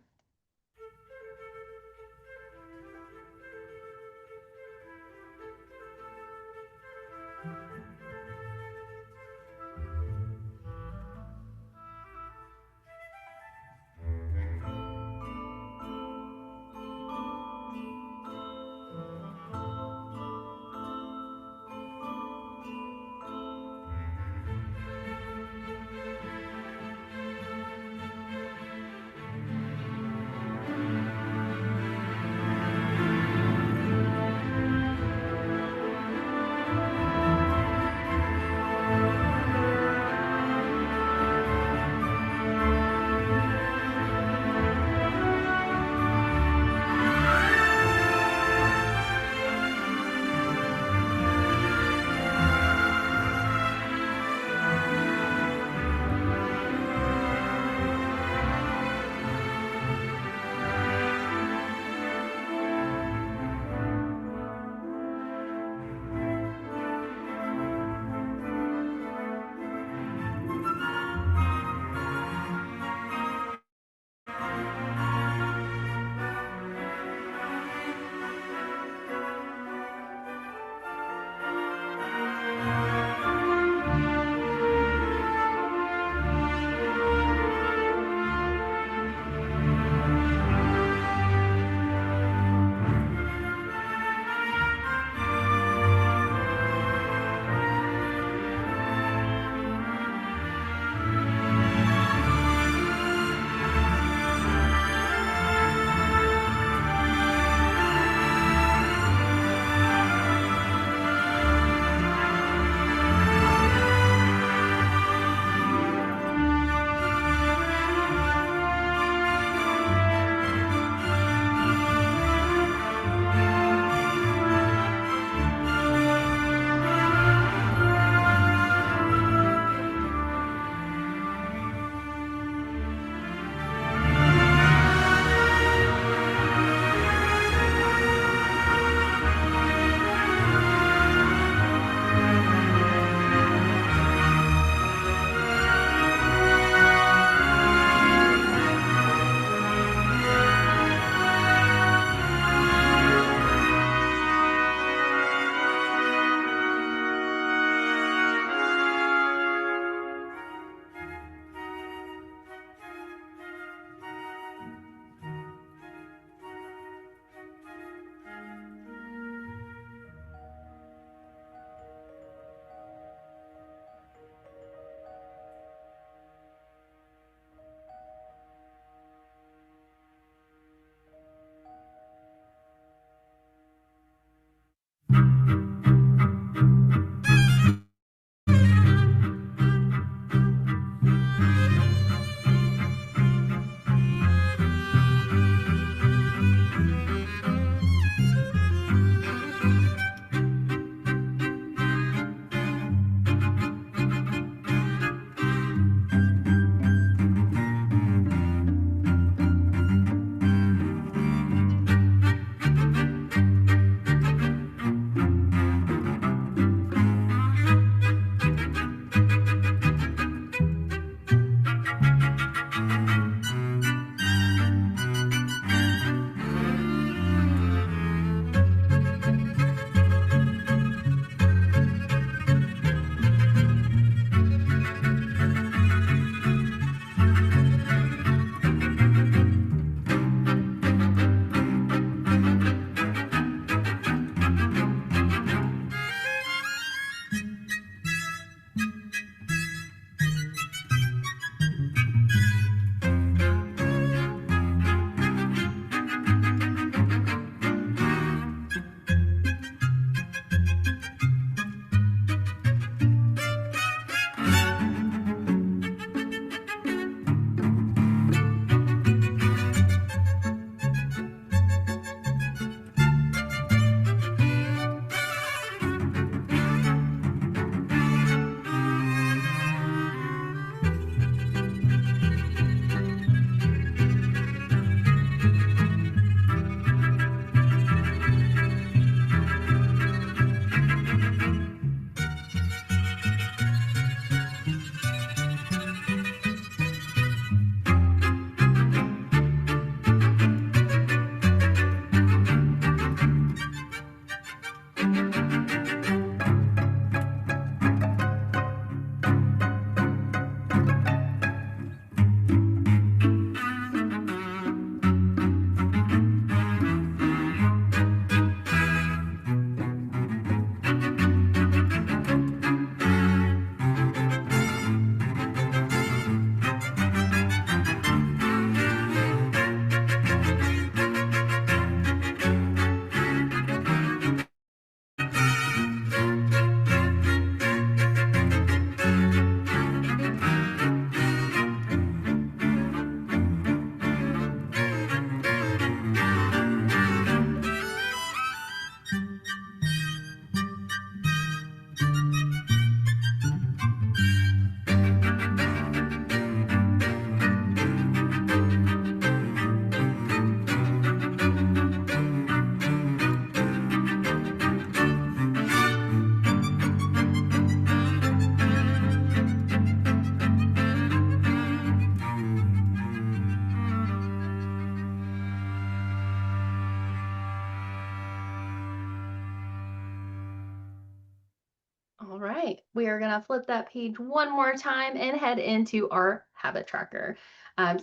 right, we are going to flip that page one more time and head into our habit tracker.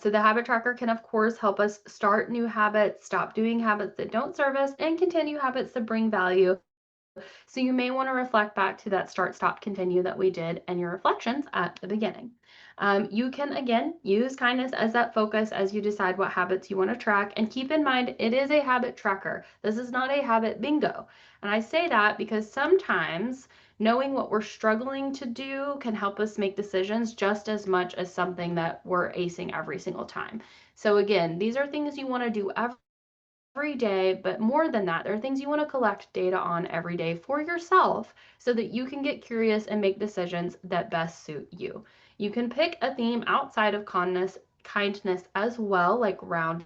So the habit tracker can, of course, help us start new habits, stop doing habits that don't serve us, and continue habits that bring value. So you may want to reflect back to that start, stop, continue that we did and your reflections at the beginning. You can, again, use kindness as that focus as you decide what habits you want to track. And keep in mind, it is a habit tracker. This is not a habit bingo. And I say that because sometimes knowing what we're struggling to do can help us make decisions just as much as something that we're acing every single time. So again, these are things you want to do every day, but more than that, there are things you want to collect data on every day for yourself so that you can get curious and make decisions that best suit you. You can pick a theme outside of kindness as well, like grounded,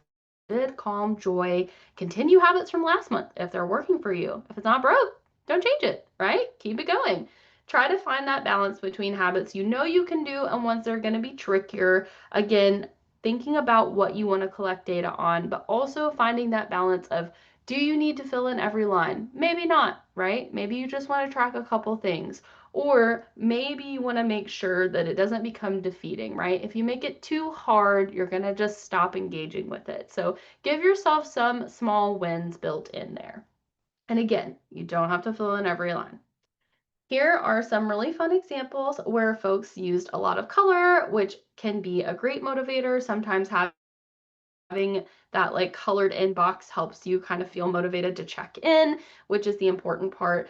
calm, joy. Continue habits from last month if they're working for you. If it's not broke, don't change it, right? Keep it going. Try to find that balance between habits you know you can do and ones that are going to be trickier. Again, thinking about what you want to collect data on, but also finding that balance of, do you need to fill in every line? Maybe not, right? Maybe you just want to track a couple things. Or maybe you want to make sure that it doesn't become defeating, right? If you make it too hard, you're going to just stop engaging with it. So give yourself some small wins built in there. And again, you don't have to fill in every line. Here are some really fun examples where folks used a lot of color, which can be a great motivator. Sometimes having that like colored in box helps you kind of feel motivated to check in, which is the important part.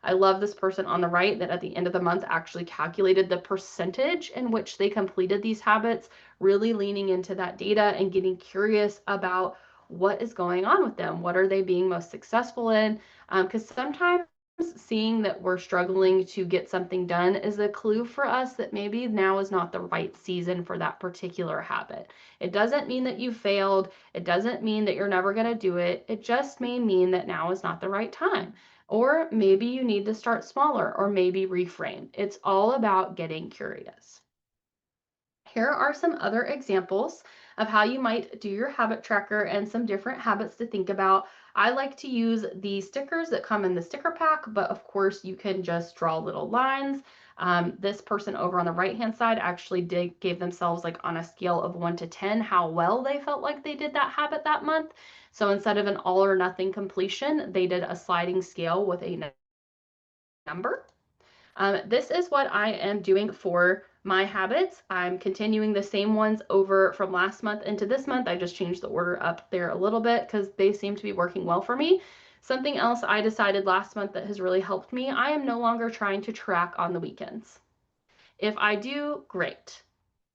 I love this person on the right that at the end of the month actually calculated the percentage in which they completed these habits, really leaning into that data and getting curious about what is going on with them. What are they being most successful in? Because sometimes seeing that we're struggling to get something done is a clue for us that maybe now is not the right season for that particular habit. It doesn't mean that you failed. It doesn't mean that you're never going to do it. It just may mean that now is not the right time. Or maybe you need to start smaller or maybe reframe. It's all about getting curious. Here are some other examples of how you might do your habit tracker and some different habits to think about. I like to use the stickers that come in the sticker pack, but of course you can just draw little lines. This person over on the right-hand side actually gave themselves like on a scale of 1 to 10 how well they felt like they did that habit that month. So instead of an all or nothing completion, they did a sliding scale with a number. This is what I am doing for my habits. I'm continuing the same ones over from last month into this month. I just changed the order up there a little bit because they seem to be working well for me. Something else I decided last month that has really helped me, I am no longer trying to track on the weekends. If I do, great,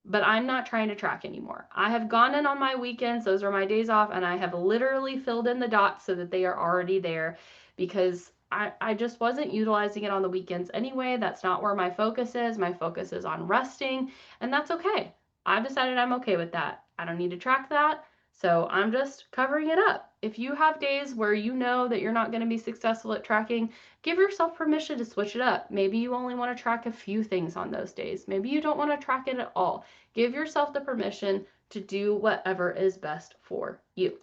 but I'm not trying to track anymore. I have gone in on my weekends, those are my days off, and I have literally filled in the dots so that they are already there because I just wasn't utilizing it on the weekends anyway. That's not where my focus is. My focus is on resting, and that's okay. I've decided I'm okay with that. I don't need to track that, so I'm just covering it up. If you have days where you know that you're not going to be successful at tracking, give yourself permission to switch it up. Maybe you only want to track a few things on those days. Maybe you don't want to track it at all. Give yourself the permission to do whatever is best for you.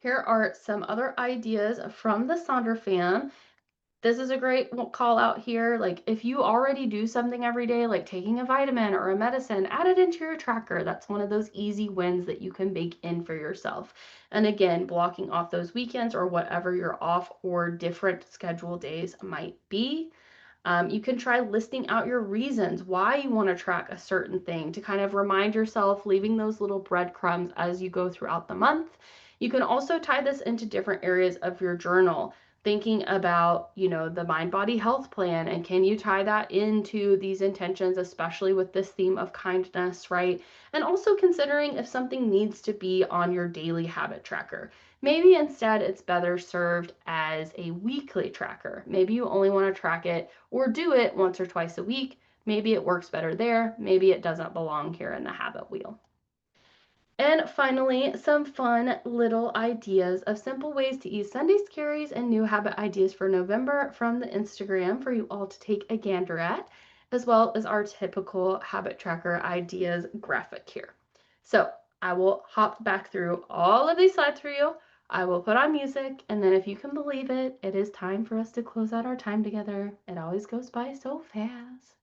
Here are some other ideas from the Sonder fam. This is a great call out here. Like if you already do something every day, like taking a vitamin or a medicine, add it into your tracker. That's one of those easy wins that you can bake in for yourself. And again, blocking off those weekends or whatever you're off or different schedule days might be. You can try listing out your reasons why you want to track a certain thing to kind of remind yourself, leaving those little breadcrumbs as you go throughout the month. You can also tie this into different areas of your journal, thinking about, the mind body health plan, and can you tie that into these intentions, especially with this theme of kindness, right? And also considering if something needs to be on your daily habit tracker. Maybe instead it's better served as a weekly tracker. Maybe you only want to track it or do it once or twice a week. Maybe it works better there. Maybe it doesn't belong here in the habit wheel. And finally, some fun little ideas of simple ways to ease Sunday scaries and new habit ideas for November from the Instagram for you all to take a gander at, as well as our typical habit tracker ideas graphic here. So I will hop back through all of these slides for you. I will put on music, and then if you can believe it, it is time for us to close out our time together. It always goes by so fast.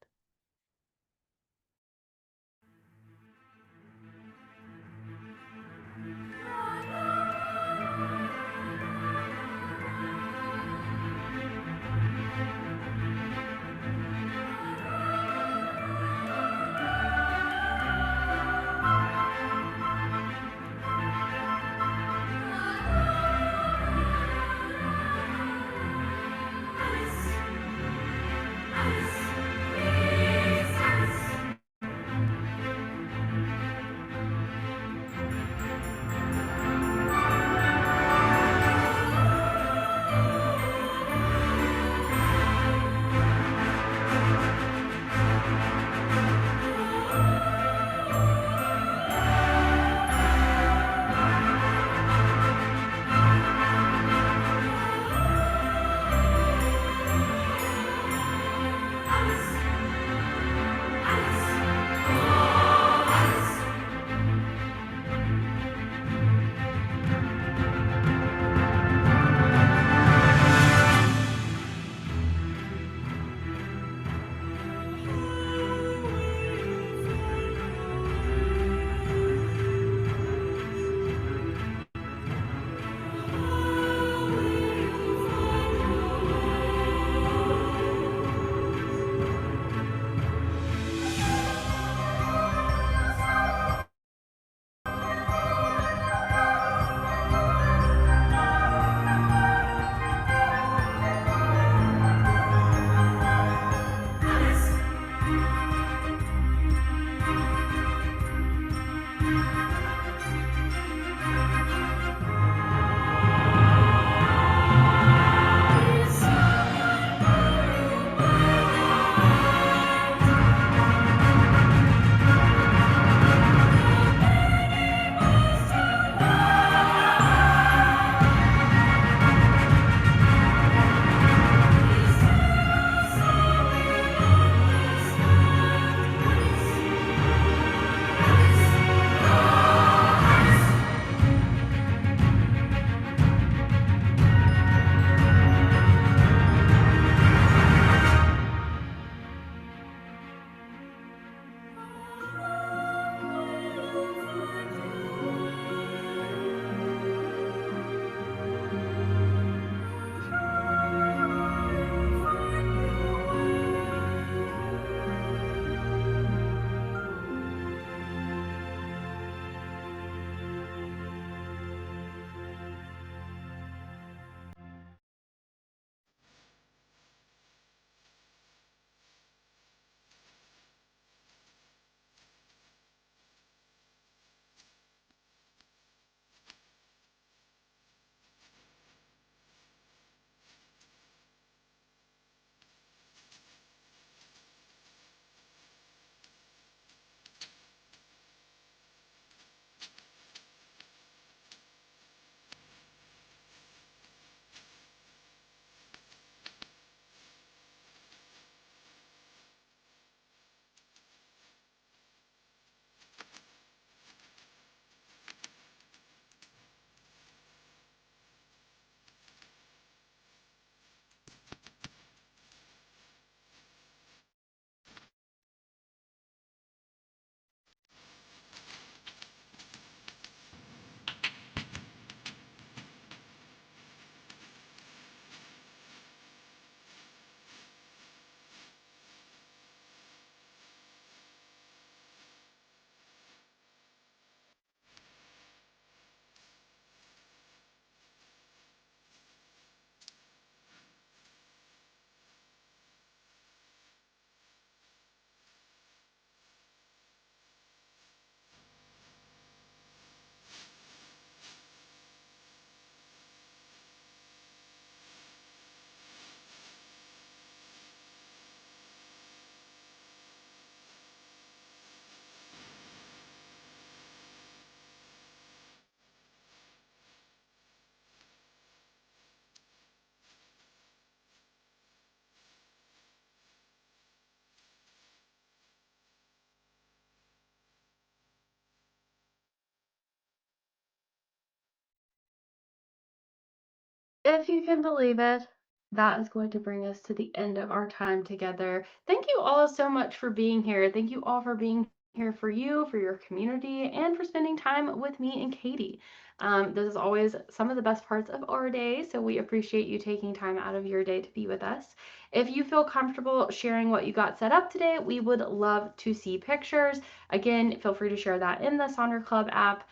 If you can believe it, that is going to bring us to the end of our time together. Thank you all so much for being here. Thank you all for being here for you, for your community, and for spending time with me and Katie. This is always some of the best parts of our day, so we appreciate you taking time out of your day to be with us. If you feel comfortable sharing what you got set up today, we would love to see pictures. Again, feel free to share that in the Sonder Club app.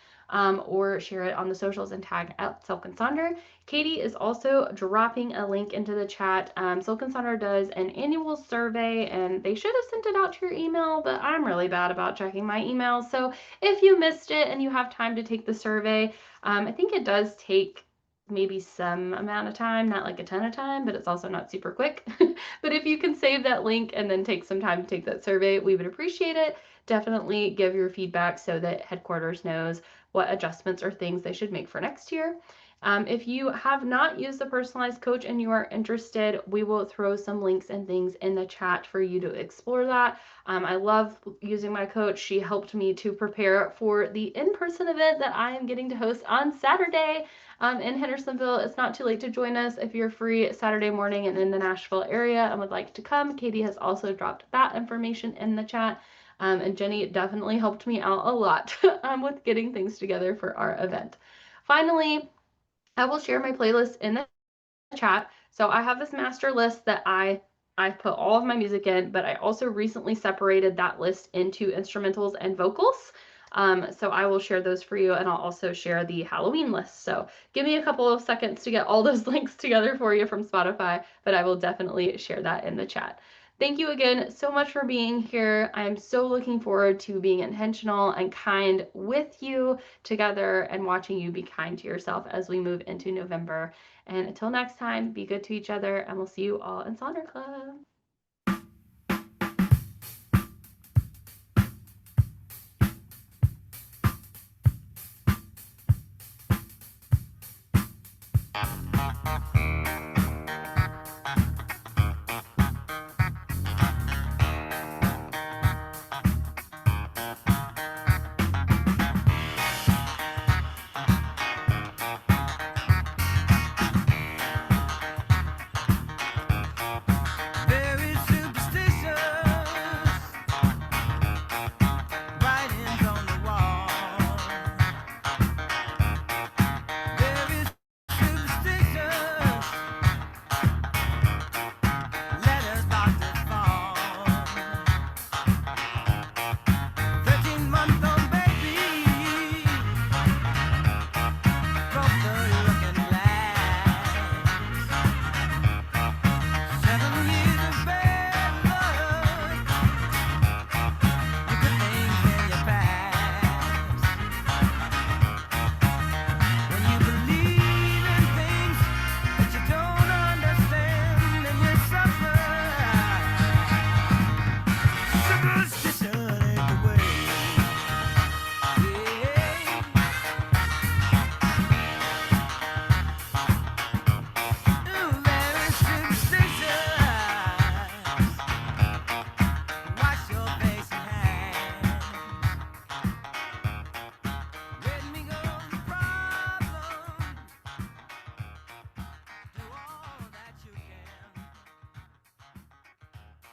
Or share it on the socials and tag at Silk and Sonder. Katie is also dropping a link into the chat. Silk and Sonder does an annual survey, and they should have sent it out to your email, but I'm really bad about checking my emails. So if you missed it and you have time to take the survey, I think it does take maybe some amount of time, not like a ton of time, but it's also not super quick. But if you can save that link and then take some time to take that survey, we would appreciate it. Definitely give your feedback so that headquarters knows what adjustments or things they should make for next year. If you have not used the personalized coach and you are interested, we will throw some links and things in the chat for you to explore that. I love using my coach. She helped me to prepare for the in-person event that I am getting to host on Saturday in Hendersonville. It's not too late to join us if you're free Saturday morning and in the Nashville area and would like to come. Katie has also dropped that information in the chat. And Jenny definitely helped me out a lot with getting things together for our event. Finally, I will share my playlist in the chat. So I have this master list that I put all of my music in, but I also recently separated that list into instrumentals and vocals. So I will share those for you, and I'll also share the Halloween list. So give me a couple of seconds to get all those links together for you from Spotify, but I will definitely share that in the chat. Thank you again so much for being here. I'm so looking forward to being intentional and kind with you together and watching you be kind to yourself as we move into November. And until next time, be good to each other, and we'll see you all in Sonder Club.